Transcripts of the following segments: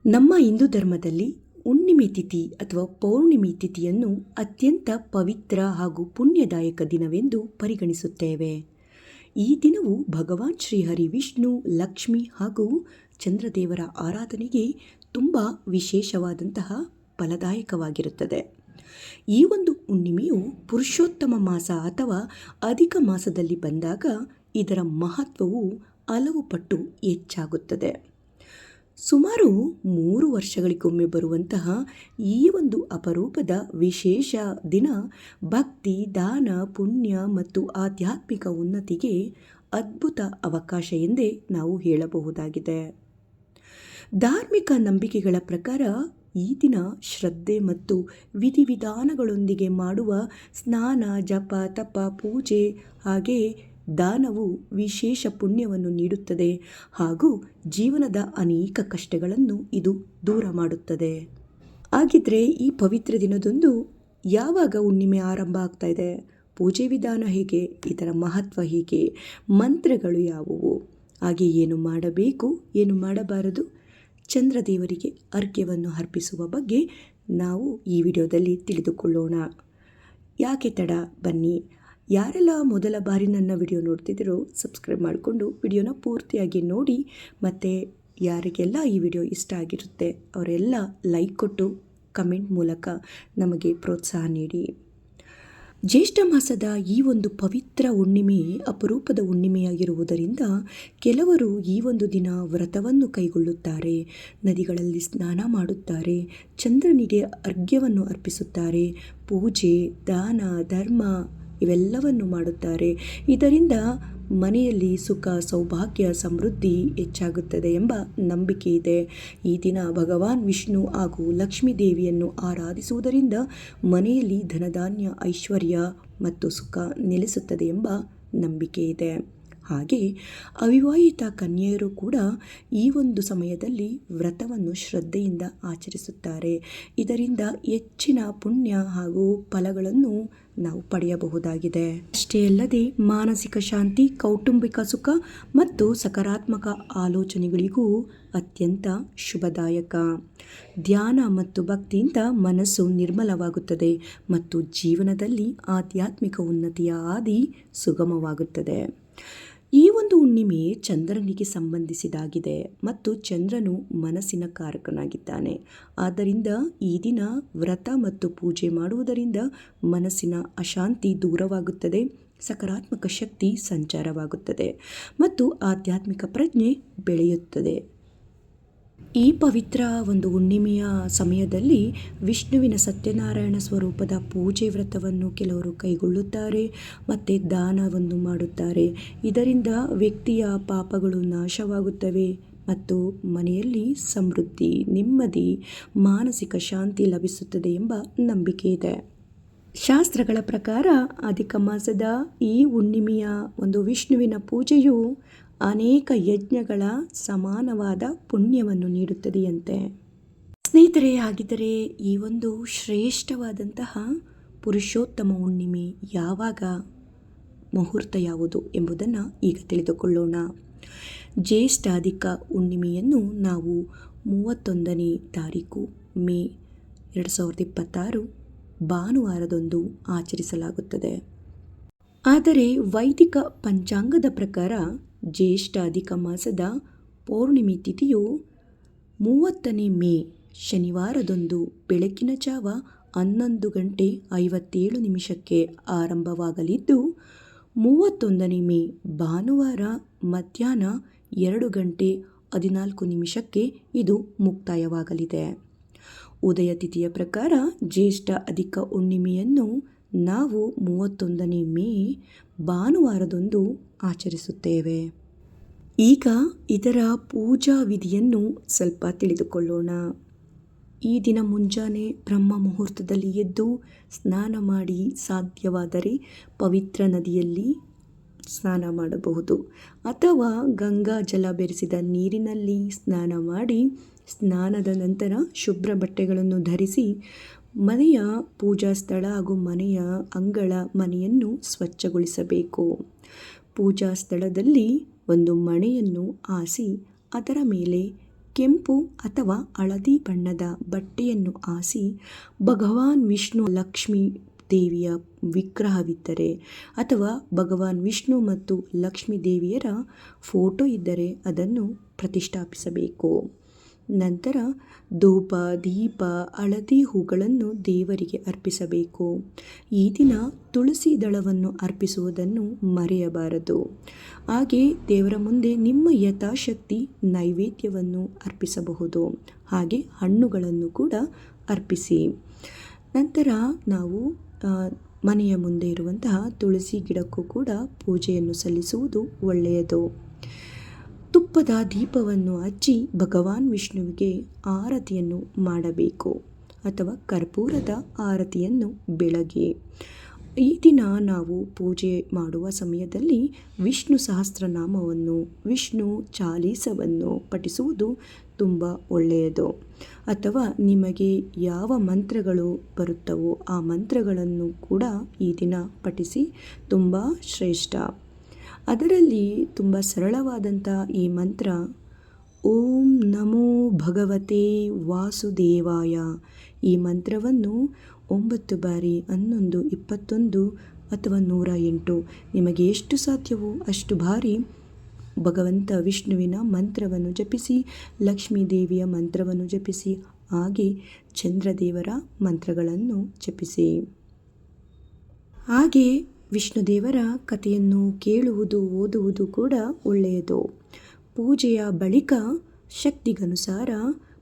ನಮ್ಮ ಹಿಂದೂ ಧರ್ಮದಲ್ಲಿ ಹುಣ್ಣಿಮೆ ತಿಥಿ ಅಥವಾ ಪೌರ್ಣಿಮೆ ತಿಥಿಯನ್ನು ಅತ್ಯಂತ ಪವಿತ್ರ ಹಾಗೂ ಪುಣ್ಯದಾಯಕ ದಿನವೆಂದು ಪರಿಗಣಿಸುತ್ತೇವೆ. ಈ ದಿನವು ಭಗವಾನ್ ಶ್ರೀಹರಿ ವಿಷ್ಣು, ಲಕ್ಷ್ಮಿ ಹಾಗೂ ಚಂದ್ರದೇವರ ಆರಾಧನೆಗೆ ತುಂಬ ವಿಶೇಷವಾದಂತಹ ಫಲದಾಯಕವಾಗಿರುತ್ತದೆ. ಈ ಒಂದು ಹುಣ್ಣಿಮೆಯು ಪುರುಷೋತ್ತಮ ಮಾಸ ಅಥವಾ ಅಧಿಕ ಮಾಸದಲ್ಲಿ ಬಂದಾಗ ಇದರ ಮಹತ್ವವು ಹಲವು ಪಟ್ಟು ಹೆಚ್ಚಾಗುತ್ತದೆ. ಸುಮಾರು 3 ವರ್ಷಗಳಿಗೊಮ್ಮೆ ಬರುವಂತಹ ಈ ಒಂದು ಅಪರೂಪದ ವಿಶೇಷ ದಿನ ಭಕ್ತಿ, ದಾನ, ಪುಣ್ಯ ಮತ್ತು ಆಧ್ಯಾತ್ಮಿಕ ಉನ್ನತಿಗೆ ಅದ್ಭುತ ಅವಕಾಶ ಎಂದೇ ನಾವು ಹೇಳಬಹುದಾಗಿದೆ. ಧಾರ್ಮಿಕ ನಂಬಿಕೆಗಳ ಪ್ರಕಾರ ಈ ದಿನ ಶ್ರದ್ಧೆ ಮತ್ತು ವಿಧಿವಿಧಾನಗಳೊಂದಿಗೆ ಮಾಡುವ ಸ್ನಾನ, ಜಪ, ತಪ, ಪೂಜೆ ಹಾಗೆಯೇ ದಾನವು ವಿಶೇಷ ಪುಣ್ಯವನ್ನು ನೀಡುತ್ತದೆ ಹಾಗೂ ಜೀವನದ ಅನೇಕ ಕಷ್ಟಗಳನ್ನು ಇದು ದೂರ ಮಾಡುತ್ತದೆ. ಹಾಗಿದ್ರೆ ಈ ಪವಿತ್ರ ದಿನದಂದು ಯಾವಾಗ ಹುಣ್ಣಿಮೆ ಆರಂಭ ಆಗ್ತಾ ಇದೆ, ಪೂಜೆ ವಿಧಾನ ಹೇಗೆ, ಇದರ ಮಹತ್ವ ಹೇಗೆ, ಮಂತ್ರಗಳು ಯಾವುವು, ಹಾಗೆ ಏನು ಮಾಡಬೇಕು ಏನು ಮಾಡಬಾರದು, ಚಂದ್ರದೇವರಿಗೆ ಅರ್ಘ್ಯವನ್ನು ಅರ್ಪಿಸುವ ಬಗ್ಗೆ ನಾವು ಈ ವಿಡಿಯೋದಲ್ಲಿ ತಿಳಿದುಕೊಳ್ಳೋಣ. ಯಾಕೆ ತಡ, ಬನ್ನಿ. ಯಾರೆಲ್ಲ ಮೊದಲ ಬಾರಿ ನನ್ನ ವಿಡಿಯೋ ನೋಡ್ತಿದ್ದೀರೋ ಸಬ್ಸ್ಕ್ರೈಬ್ ಮಾಡಿಕೊಂಡು ವಿಡಿಯೋನ ಪೂರ್ತಿಯಾಗಿ ನೋಡಿ, ಮತ್ತು ಯಾರಿಗೆಲ್ಲ ಈ ವಿಡಿಯೋ ಇಷ್ಟ ಆಗಿರುತ್ತೆ ಅವರೆಲ್ಲ ಲೈಕ್ ಕೊಟ್ಟು ಕಮೆಂಟ್ ಮೂಲಕ ನಮಗೆ ಪ್ರೋತ್ಸಾಹ ನೀಡಿ. ಜ್ಯೇಷ್ಠ ಮಾಸದ ಈ ಒಂದು ಪವಿತ್ರ ಹುಣ್ಣಿಮೆ ಅಪರೂಪದ ಹುಣ್ಣಿಮೆಯಾಗಿರುವುದರಿಂದ ಕೆಲವರು ಈ ಒಂದು ದಿನ ವ್ರತವನ್ನು ಕೈಗೊಳ್ಳುತ್ತಾರೆ, ನದಿಗಳಲ್ಲಿ ಸ್ನಾನ ಮಾಡುತ್ತಾರೆ, ಚಂದ್ರನಿಗೆ ಅರ್ಘ್ಯವನ್ನು ಅರ್ಪಿಸುತ್ತಾರೆ, ಪೂಜೆ, ದಾನ, ಧರ್ಮ ಇವೆಲ್ಲವನ್ನು ಮಾಡುತ್ತಾರೆ. ಇದರಿಂದ ಮನೆಯಲ್ಲಿ ಸುಖ, ಸೌಭಾಗ್ಯ, ಸಮೃದ್ಧಿ ಹೆಚ್ಚಾಗುತ್ತದೆ ಎಂಬ ನಂಬಿಕೆ ಇದೆ. ಈ ದಿನ ಭಗವಾನ್ ವಿಷ್ಣು ಹಾಗೂ ಲಕ್ಷ್ಮೀ ದೇವಿಯನ್ನು ಆರಾಧಿಸುವುದರಿಂದ ಮನೆಯಲ್ಲಿ ಧನಧಾನ್ಯ, ಐಶ್ವರ್ಯ ಮತ್ತು ಸುಖ ನೆಲೆಸುತ್ತದೆ ಎಂಬ ನಂಬಿಕೆ ಇದೆ. ಹಾಗೆ ಅವಿವಾಹಿತ ಕನ್ಯೆಯರು ಕೂಡ ಈ ಒಂದು ಸಮಯದಲ್ಲಿ ವ್ರತವನ್ನು ಶ್ರದ್ಧೆಯಿಂದ ಆಚರಿಸುತ್ತಾರೆ. ಇದರಿಂದ ಹೆಚ್ಚಿನ ಪುಣ್ಯ ಹಾಗೂ ಫಲಗಳನ್ನು ನಾವು ಪಡೆಯಬಹುದಾಗಿದೆ. ಅಷ್ಟೇ ಅಲ್ಲದೆ ಮಾನಸಿಕ ಶಾಂತಿ, ಕೌಟುಂಬಿಕ ಸುಖ ಮತ್ತು ಸಕಾರಾತ್ಮಕ ಆಲೋಚನೆಗಳಿಗೂ ಅತ್ಯಂತ ಶುಭದಾಯಕ. ಧ್ಯಾನ ಮತ್ತು ಭಕ್ತಿಯಿಂದ ಮನಸ್ಸು ನಿರ್ಮಲವಾಗುತ್ತದೆ ಮತ್ತು ಜೀವನದಲ್ಲಿ ಆಧ್ಯಾತ್ಮಿಕ ಉನ್ನತಿಯ ಹಾದಿ ಸುಗಮವಾಗುತ್ತದೆ. ಈ ಒಂದು ಹುಣ್ಣಿಮೆ ಚಂದ್ರನಿಗೆ ಸಂಬಂಧಿಸಿದಾಗಿದೆ ಮತ್ತು ಚಂದ್ರನು ಮನಸ್ಸಿನ ಕಾರಕನಾಗಿದ್ದಾನೆ. ಆದ್ದರಿಂದ ಈ ದಿನ ವ್ರತ ಮತ್ತು ಪೂಜೆ ಮಾಡುವುದರಿಂದ ಮನಸ್ಸಿನ ಅಶಾಂತಿ ದೂರವಾಗುತ್ತದೆ, ಸಕಾರಾತ್ಮಕ ಶಕ್ತಿ ಸಂಚಾರವಾಗುತ್ತದೆ ಮತ್ತು ಆಧ್ಯಾತ್ಮಿಕ ಪ್ರಜ್ಞೆ ಬೆಳೆಯುತ್ತದೆ. ಈ ಪವಿತ್ರ ಒಂದು ಹುಣ್ಣಿಮೆಯ ಸಮಯದಲ್ಲಿ ವಿಷ್ಣುವಿನ ಸತ್ಯನಾರಾಯಣ ಸ್ವರೂಪದ ಪೂಜೆ ವ್ರತವನ್ನು ಕೆಲವರು ಕೈಗೊಳ್ಳುತ್ತಾರೆ ಮತ್ತು ದಾನವನ್ನು ಮಾಡುತ್ತಾರೆ. ಇದರಿಂದ ವ್ಯಕ್ತಿಯ ಪಾಪಗಳು ನಾಶವಾಗುತ್ತವೆ ಮತ್ತು ಮನೆಯಲ್ಲಿ ಸಮೃದ್ಧಿ, ನೆಮ್ಮದಿ, ಮಾನಸಿಕ ಶಾಂತಿ ಲಭಿಸುತ್ತದೆ ಎಂಬ ನಂಬಿಕೆ ಇದೆ. ಶಾಸ್ತ್ರಗಳ ಪ್ರಕಾರ ಅಧಿಕ ಮಾಸದ ಈ ಹುಣ್ಣಿಮೆಯ ಒಂದು ವಿಷ್ಣುವಿನ ಪೂಜೆಯು ಅನೇಕ ಯಜ್ಞಗಳ ಸಮಾನವಾದ ಪುಣ್ಯವನ್ನು ನೀಡುತ್ತದೆಯಂತೆ. ಸ್ನೇಹಿತರೆ, ಹಾಗಿದ್ದರೆ ಈ ಒಂದು ಶ್ರೇಷ್ಠವಾದಂತಹ ಪುರುಷೋತ್ತಮ ಹುಣ್ಣಿಮೆ ಯಾವಾಗ, ಮುಹೂರ್ತ ಯಾವುದು ಎಂಬುದನ್ನು ಈಗ ತಿಳಿದುಕೊಳ್ಳೋಣ. ಜ್ಯೇಷ್ಠಾಧಿಕ ಹುಣ್ಣಿಮೆಯನ್ನು ನಾವು 31ನೇ ತಾರೀಕು ಮೇ 2026 ಭಾನುವಾರದಂದು ಆಚರಿಸಲಾಗುತ್ತದೆ. ಆದರೆ ವೈದಿಕ ಪಂಚಾಂಗದ ಪ್ರಕಾರ ಜ್ಯೇಷ್ಠ ಅಧಿಕ ಮಾಸದ ಪೌರ್ಣಿಮೆ ತಿಥಿಯು 30ನೇ ಮೇ ಶನಿವಾರದಂದು ಬೆಳಗಿನ ಜಾವ 11:57 ಆರಂಭವಾಗಲಿದ್ದು, 31ನೇ ಮೇ ಭಾನುವಾರ ಮಧ್ಯಾಹ್ನ 2:14 ಇದು ಮುಕ್ತಾಯವಾಗಲಿದೆ. ಉದಯ ತಿಥಿಯ ಪ್ರಕಾರ ಜ್ಯೇಷ್ಠ ಅಧಿಕ ಹುಣ್ಣಿಮೆಯನ್ನು ನಾವು 31ನೇ ಮೇ ಭಾನುವಾರದಂದು ಆಚರಿಸುತ್ತೇವೆ. ಈಗ ಇದರ ಪೂಜಾ ವಿಧಿಯನ್ನು ಸ್ವಲ್ಪ ತಿಳಿದುಕೊಳ್ಳೋಣ. ಈ ದಿನ ಮುಂಜಾನೆ ಬ್ರಹ್ಮ ಮುಹೂರ್ತದಲ್ಲಿ ಎದ್ದು ಸ್ನಾನ ಮಾಡಿ, ಸಾಧ್ಯವಾದರೆ ಪವಿತ್ರ ನದಿಯಲ್ಲಿ ಸ್ನಾನ ಮಾಡಬಹುದು ಅಥವಾ ಗಂಗಾ ಜಲ ಬೆರೆಸಿದ ನೀರಿನಲ್ಲಿ ಸ್ನಾನ ಮಾಡಿ, ಸ್ನಾನದ ನಂತರ ಶುಭ್ರ ಬಟ್ಟೆಗಳನ್ನು ಧರಿಸಿ ಮನೆಯ ಪೂಜಾ ಸ್ಥಳ ಹಾಗೂ ಮನೆಯ ಅಂಗಳ ಮನೆಯನ್ನು ಸ್ವಚ್ಛಗೊಳಿಸಬೇಕು. ಪೂಜಾ ಸ್ಥಳದಲ್ಲಿ ಒಂದು ಮಣೆಯನ್ನು ಹಾಸಿ ಅದರ ಮೇಲೆ ಕೆಂಪು ಅಥವಾ ಹಳದಿ ಬಣ್ಣದ ಬಟ್ಟೆಯನ್ನು ಹಾಸಿ ಭಗವಾನ್ ವಿಷ್ಣು ಲಕ್ಷ್ಮೀ ದೇವಿಯ ವಿಗ್ರಹವಿದ್ದರೆ ಅಥವಾ ಭಗವಾನ್ ವಿಷ್ಣು ಮತ್ತು ಲಕ್ಷ್ಮೀ ದೇವಿಯರ ಫೋಟೋ ಇದ್ದರೆ ಅದನ್ನು ಪ್ರತಿಷ್ಠಾಪಿಸಬೇಕು. ನಂತರ ಧೂಪ ದೀಪ ಹಳದಿ ಹೂಗಳನ್ನು ದೇವರಿಗೆ ಅರ್ಪಿಸಬೇಕು. ಈ ದಿನ ತುಳಸಿ ದಳವನ್ನು ಅರ್ಪಿಸುವುದನ್ನು ಮರೆಯಬಾರದು. ಹಾಗೆ ದೇವರ ಮುಂದೆ ನಿಮ್ಮ ಯಥಾಶಕ್ತಿ ನೈವೇದ್ಯವನ್ನು ಅರ್ಪಿಸಬಹುದು. ಹಾಗೆ ಹಣ್ಣುಗಳನ್ನು ಕೂಡ ಅರ್ಪಿಸಿ. ನಂತರ ನಾವು ಮನೆಯ ಮುಂದೆ ಇರುವಂತಹ ತುಳಸಿ ಗಿಡಕ್ಕೂ ಕೂಡ ಪೂಜೆಯನ್ನು ಸಲ್ಲಿಸುವುದು ಒಳ್ಳೆಯದು. ತುಪ್ಪದ ದೀಪವನ್ನು ಹಚ್ಚಿ ಭಗವಾನ್ ವಿಷ್ಣುವಿಗೆ ಆರತಿಯನ್ನು ಮಾಡಬೇಕು ಅಥವಾ ಕರ್ಪೂರದ ಆರತಿಯನ್ನು ಬೆಳಗ್ಗೆ. ಈ ದಿನ ನಾವು ಪೂಜೆ ಮಾಡುವ ಸಮಯದಲ್ಲಿ ವಿಷ್ಣು ಸಹಸ್ರನಾಮವನ್ನು ವಿಷ್ಣು ಚಾಲೀಸವನ್ನು ಪಠಿಸುವುದು ತುಂಬ ಒಳ್ಳೆಯದು. ಅಥವಾ ನಿಮಗೆ ಯಾವ ಮಂತ್ರಗಳು ಬರುತ್ತವೋ ಆ ಮಂತ್ರಗಳನ್ನು ಕೂಡ ಈ ದಿನ ಪಠಿಸಿ ತುಂಬ ಶ್ರೇಷ್ಠ. ಅದರಲ್ಲಿ ತುಂಬ ಸರಳವಾದಂಥ ಈ ಮಂತ್ರ ಓಂ ನಮೋ ಭಗವತೆ ವಾಸುದೇವಾಯ. ಈ ಮಂತ್ರವನ್ನು 9 ಬಾರಿ 11, 21 ಅಥವಾ 108 ನಿಮಗೆ ಎಷ್ಟು ಸಾಧ್ಯವೋ ಅಷ್ಟು ಬಾರಿ ಭಗವಂತ ವಿಷ್ಣುವಿನ ಮಂತ್ರವನ್ನು ಜಪಿಸಿ, ಲಕ್ಷ್ಮೀ ದೇವಿಯ ಮಂತ್ರವನ್ನು ಜಪಿಸಿ, ಹಾಗೆ ಚಂದ್ರದೇವರ ಮಂತ್ರಗಳನ್ನು ಜಪಿಸಿ. ಹಾಗೆ ವಿಷ್ಣುದೇವರ ಕಥೆಯನ್ನು ಕೇಳುವುದು ಓದುವುದು ಕೂಡ ಒಳ್ಳೆಯದು. ಪೂಜೆಯ ಬಳಿಕ ಶಕ್ತಿಗನುಸಾರ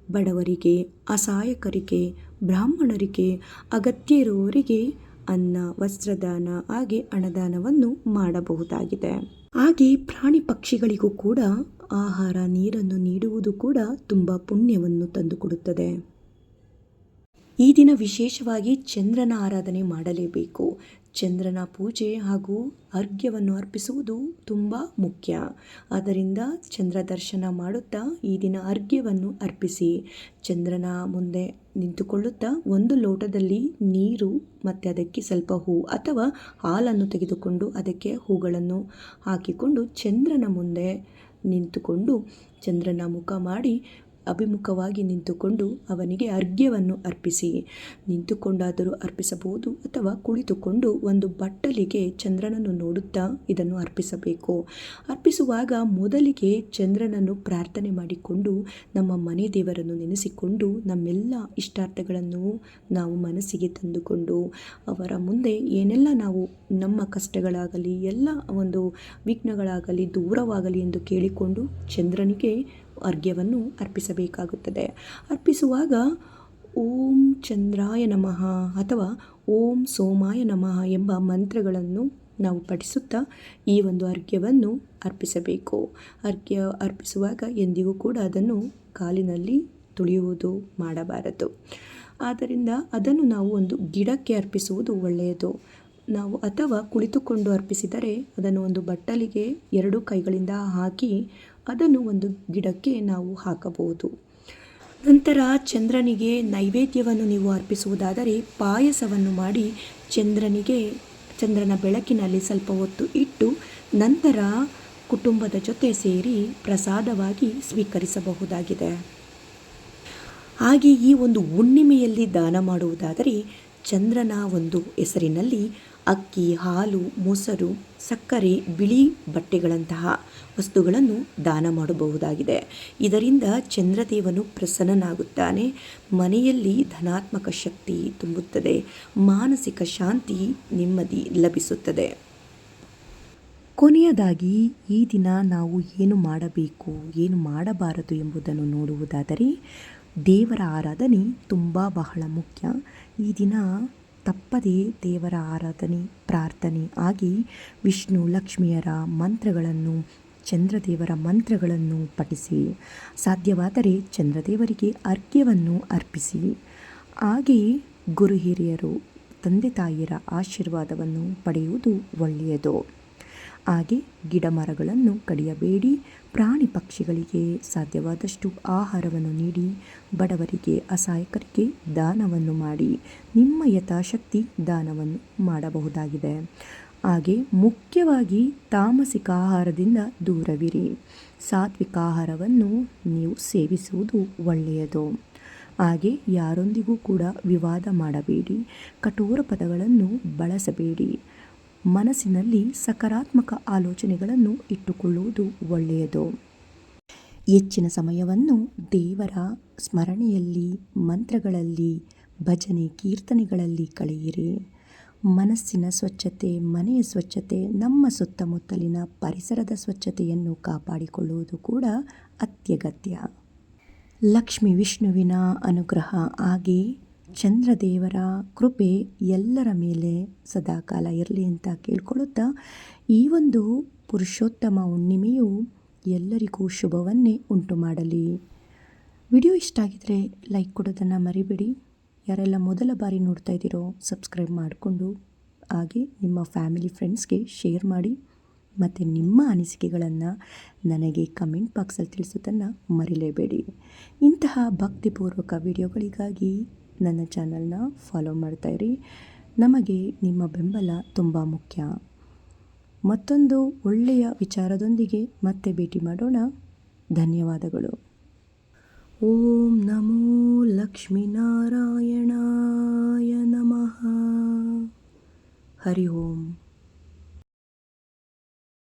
ಬಡವರಿಗೆ, ಅಸಹಾಯಕರಿಗೆ, ಬ್ರಾಹ್ಮಣರಿಗೆ, ಅಗತ್ಯ ಇರುವವರಿಗೆ ಅನ್ನ ವಸ್ತ್ರದಾನ ಹಾಗೆ ಹಣದಾನವನ್ನು ಮಾಡಬಹುದಾಗಿದೆ. ಹಾಗೆ ಪ್ರಾಣಿ ಪಕ್ಷಿಗಳಿಗೂ ಕೂಡ ಆಹಾರ ನೀರನ್ನು ನೀಡುವುದು ಕೂಡ ತುಂಬ ಪುಣ್ಯವನ್ನು ತಂದುಕೊಡುತ್ತದೆ. ಈ ದಿನ ವಿಶೇಷವಾಗಿ ಚಂದ್ರನ ಆರಾಧನೆ ಮಾಡಲೇಬೇಕು. ಚಂದ್ರನ ಪೂಜೆ ಹಾಗೂ ಅರ್ಘ್ಯವನ್ನು ಅರ್ಪಿಸುವುದು ತುಂಬ ಮುಖ್ಯ. ಆದ್ದರಿಂದ ಚಂದ್ರ ದರ್ಶನ ಮಾಡುತ್ತಾ ಈ ದಿನ ಅರ್ಘ್ಯವನ್ನು ಅರ್ಪಿಸಿ. ಚಂದ್ರನ ಮುಂದೆ ನಿಂತುಕೊಳ್ಳುತ್ತಾ ಒಂದು ಲೋಟದಲ್ಲಿ ನೀರು ಮತ್ತು ಅದಕ್ಕೆ ಸ್ವಲ್ಪ ಹೂ ಅಥವಾ ಹಾಲನ್ನು ತೆಗೆದುಕೊಂಡು ಅದಕ್ಕೆ ಹೂಗಳನ್ನು ಹಾಕಿಕೊಂಡು ಚಂದ್ರನ ಮುಂದೆ ನಿಂತುಕೊಂಡು ಚಂದ್ರನ ಮುಖ ಮಾಡಿ ಅಭಿಮುಖವಾಗಿ ನಿಂತುಕೊಂಡು ಅವನಿಗೆ ಅರ್ಘ್ಯವನ್ನು ಅರ್ಪಿಸಿ. ನಿಂತುಕೊಂಡಾದರೂ ಅರ್ಪಿಸಬಹುದು ಅಥವಾ ಕುಳಿತುಕೊಂಡು ಒಂದು ಬಟ್ಟಲಿಗೆ ಚಂದ್ರನನ್ನು ನೋಡುತ್ತಾ ಇದನ್ನು ಅರ್ಪಿಸಬೇಕು. ಅರ್ಪಿಸುವಾಗ ಮೊದಲಿಗೆ ಚಂದ್ರನನ್ನು ಪ್ರಾರ್ಥನೆ ಮಾಡಿಕೊಂಡು ನಮ್ಮ ಮನೆ ದೇವರನ್ನು ನೆನೆಸಿಕೊಂಡು ನಮ್ಮೆಲ್ಲ ಇಷ್ಟಾರ್ಥಗಳನ್ನು ನಾವು ಮನಸ್ಸಿಗೆ ತಂದುಕೊಂಡು ಅವರ ಮುಂದೆ ಏನೆಲ್ಲ ನಾವು ನಮ್ಮ ಕಷ್ಟಗಳಾಗಲಿ ಎಲ್ಲ ಒಂದು ವಿಘ್ನಗಳಾಗಲಿ ದೂರವಾಗಲಿ ಎಂದು ಕೇಳಿಕೊಂಡು ಚಂದ್ರನಿಗೆ ಅರ್ಘ್ಯವನ್ನು ಅರ್ಪಿಸಬೇಕಾಗುತ್ತದೆ. ಅರ್ಪಿಸುವಾಗ ಓಂ ಚಂದ್ರಾಯ ನಮಃ ಅಥವಾ ಓಂ ಸೋಮಾಯ ನಮಃ ಎಂಬ ಮಂತ್ರಗಳನ್ನು ನಾವು ಪಠಿಸುತ್ತಾ ಈ ಒಂದು ಅರ್ಘ್ಯವನ್ನು ಅರ್ಪಿಸಬೇಕು. ಅರ್ಘ್ಯ ಅರ್ಪಿಸುವಾಗ ಎಂದಿಗೂ ಕೂಡ ಅದನ್ನು ಕಾಲಿನಲ್ಲಿ ತುಳಿಯುವುದು ಮಾಡಬಾರದು. ಆದ್ದರಿಂದ ಅದನ್ನು ನಾವು ಒಂದು ಗಿಡಕ್ಕೆ ಅರ್ಪಿಸುವುದು ಒಳ್ಳೆಯದು. ನಾವು ಅಥವಾ ಕುಳಿತುಕೊಂಡು ಅರ್ಪಿಸಿದರೆ ಅದನ್ನು ಒಂದು ಬಟ್ಟಲಿಗೆ 2 ಕೈಗಳಿಂದ ಹಾಕಿ ಅದನ್ನು ಒಂದು ಗಿಡಕ್ಕೆ ನಾವು ಹಾಕಬಹುದು. ನಂತರ ಚಂದ್ರನಿಗೆ ನೈವೇದ್ಯವನ್ನು ನೀವು ಅರ್ಪಿಸುವುದಾದರೆ ಪಾಯಸವನ್ನು ಮಾಡಿ ಚಂದ್ರನ ಬೆಳಕಿನಲ್ಲಿ ಸ್ವಲ್ಪ ಹೊತ್ತು ಇಟ್ಟು ನಂತರ ಕುಟುಂಬದ ಜೊತೆ ಸೇರಿ ಪ್ರಸಾದವಾಗಿ ಸ್ವೀಕರಿಸಬಹುದಾಗಿದೆ. ಹಾಗೆ ಈ ಒಂದು ಹುಣ್ಣಿಮೆಯಲ್ಲಿ ದಾನ ಮಾಡುವುದಾದರೆ ಚಂದ್ರನ ಒಂದು ಹೆಸರಿನಲ್ಲಿ ಅಕ್ಕಿ, ಹಾಲು, ಮೊಸರು, ಸಕ್ಕರೆ, ಬಿಳಿ ಬಟ್ಟೆಗಳಂತಹ ವಸ್ತುಗಳನ್ನು ದಾನ ಮಾಡಬಹುದಾಗಿದೆ. ಇದರಿಂದ ಚಂದ್ರದೇವನು ಪ್ರಸನ್ನನಾಗುತ್ತಾನೆ. ಮನೆಯಲ್ಲಿ ಧನಾತ್ಮಕ ಶಕ್ತಿ ತುಂಬುತ್ತದೆ. ಮಾನಸಿಕ ಶಾಂತಿ, ನೆಮ್ಮದಿ ಲಭಿಸುತ್ತದೆ. ಕೊನೆಯದಾಗಿ ಈ ದಿನ ನಾವು ಏನು ಮಾಡಬೇಕು, ಏನು ಮಾಡಬಾರದು ಎಂಬುದನ್ನು ನೋಡುವುದಾದರೆ ದೇವರ ಆರಾಧನೆ ಬಹಳ ಮುಖ್ಯ. ಈ ದಿನ ತಪ್ಪದೇ ದೇವರ ಆರಾಧನೆ, ಪ್ರಾರ್ಥನೆ ಆಗಿ ವಿಷ್ಣು ಲಕ್ಷ್ಮಿಯರ ಮಂತ್ರಗಳನ್ನು, ಚಂದ್ರದೇವರ ಮಂತ್ರಗಳನ್ನು ಪಠಿಸಿ. ಸಾಧ್ಯವಾದರೆ ಚಂದ್ರದೇವರಿಗೆ ಅರ್ಘ್ಯವನ್ನು ಅರ್ಪಿಸಿ. ಹಾಗೆಯೇ ಗುರು ಹಿರಿಯರು, ತಂದೆ ತಾಯಿಯರ ಆಶೀರ್ವಾದವನ್ನು ಪಡೆಯುವುದು ಒಳ್ಳೆಯದು. ಹಾಗೆ ಗಿಡ ಮರಗಳನ್ನು ಕಡಿಯಬೇಡಿ. ಪ್ರಾಣಿ ಪಕ್ಷಿಗಳಿಗೆ ಸಾಧ್ಯವಾದಷ್ಟು ಆಹಾರವನ್ನು ನೀಡಿ. ಬಡವರಿಗೆ, ಅಸಹಾಯಕರಿಗೆ ದಾನವನ್ನು ಮಾಡಿ. ನಿಮ್ಮ ಯಥಾಶಕ್ತಿ ದಾನವನ್ನು ಮಾಡಬಹುದಾಗಿದೆ. ಹಾಗೆ ಮುಖ್ಯವಾಗಿ ತಾಮಸಿಕ ಆಹಾರದಿಂದ ದೂರವಿರಿ. ಸಾತ್ವಿಕ ಆಹಾರವನ್ನು ನೀವು ಸೇವಿಸುವುದು ಒಳ್ಳೆಯದು. ಹಾಗೆ ಯಾರೊಂದಿಗೂ ಕೂಡ ವಿವಾದ ಮಾಡಬೇಡಿ, ಕಠೋರ ಪದಗಳನ್ನು ಬಳಸಬೇಡಿ. ಮನಸ್ಸಿನಲ್ಲಿ ಸಕಾರಾತ್ಮಕ ಆಲೋಚನೆಗಳನ್ನು ಇಟ್ಟುಕೊಳ್ಳುವುದು ಒಳ್ಳೆಯದು. ಹೆಚ್ಚಿನ ಸಮಯವನ್ನು ದೇವರ ಸ್ಮರಣೆಯಲ್ಲಿ, ಮಂತ್ರಗಳಲ್ಲಿ, ಭಜನೆ ಕೀರ್ತನೆಗಳಲ್ಲಿ ಕಳೆಯಿರಿ. ಮನಸ್ಸಿನ ಸ್ವಚ್ಛತೆ, ಮನೆಯ ಸ್ವಚ್ಛತೆ, ನಮ್ಮ ಸುತ್ತಮುತ್ತಲಿನ ಪರಿಸರದ ಸ್ವಚ್ಛತೆಯನ್ನು ಕಾಪಾಡಿಕೊಳ್ಳುವುದು ಕೂಡ ಅತ್ಯಗತ್ಯ. ಲಕ್ಷ್ಮೀ ವಿಷ್ಣುವಿನ ಅನುಗ್ರಹ ಹಾಗೆ ಚಂದ್ರದೇವರ ಕೃಪೆ ಎಲ್ಲರ ಮೇಲೆ ಸದಾಕಾಲ ಇರಲಿ ಅಂತ ಕೇಳ್ಕೊಳ್ಳುತ್ತಾ, ಈ ಒಂದು ಪುರುಷೋತ್ತಮ ಹುಣ್ಣಿಮೆಯು ಎಲ್ಲರಿಗೂ ಶುಭವನ್ನೇ ಉಂಟು ಮಾಡಲಿ. ವಿಡಿಯೋ ಇಷ್ಟ ಆಗಿದರೆ ಲೈಕ್ ಕೊಡೋದನ್ನು ಮರಿಬೇಡಿ. ಯಾರೆಲ್ಲ ಮೊದಲ ಬಾರಿ ನೋಡ್ತಾ ಇದ್ದೀರೋ ಸಬ್ಸ್ಕ್ರೈಬ್ ಮಾಡಿಕೊಂಡು ಹಾಗೆ ನಿಮ್ಮ ಫ್ಯಾಮಿಲಿ ಫ್ರೆಂಡ್ಸ್ಗೆ ಶೇರ್ ಮಾಡಿ. ಮತ್ತು ನಿಮ್ಮ ಅನಿಸಿಕೆಗಳನ್ನು ನನಗೆ ಕಮೆಂಟ್ ಬಾಕ್ಸಲ್ಲಿ ತಿಳಿಸೋದನ್ನು ಮರಿಲೇಬೇಡಿ. ಇಂತಹ ಭಕ್ತಿಪೂರ್ವಕ ವಿಡಿಯೋಗಳಿಗಾಗಿ ನನ್ನ ಚಾನಲ್ನ ಫಾಲೋ ಮಾಡ್ತಾಯಿರಿ. ನಮಗೆ ನಿಮ್ಮ ಬೆಂಬಲ ತುಂಬ ಮುಖ್ಯ. ಮತ್ತೊಂದು ಒಳ್ಳೆಯ ವಿಚಾರದೊಂದಿಗೆ ಮತ್ತೆ ಭೇಟಿ ಮಾಡೋಣ. ಧನ್ಯವಾದಗಳು. ಓಂ ನಮೋ ಲಕ್ಷ್ಮೀನಾರಾಯಣಾಯ ನಮಃ. ಹರಿ ಓಂ.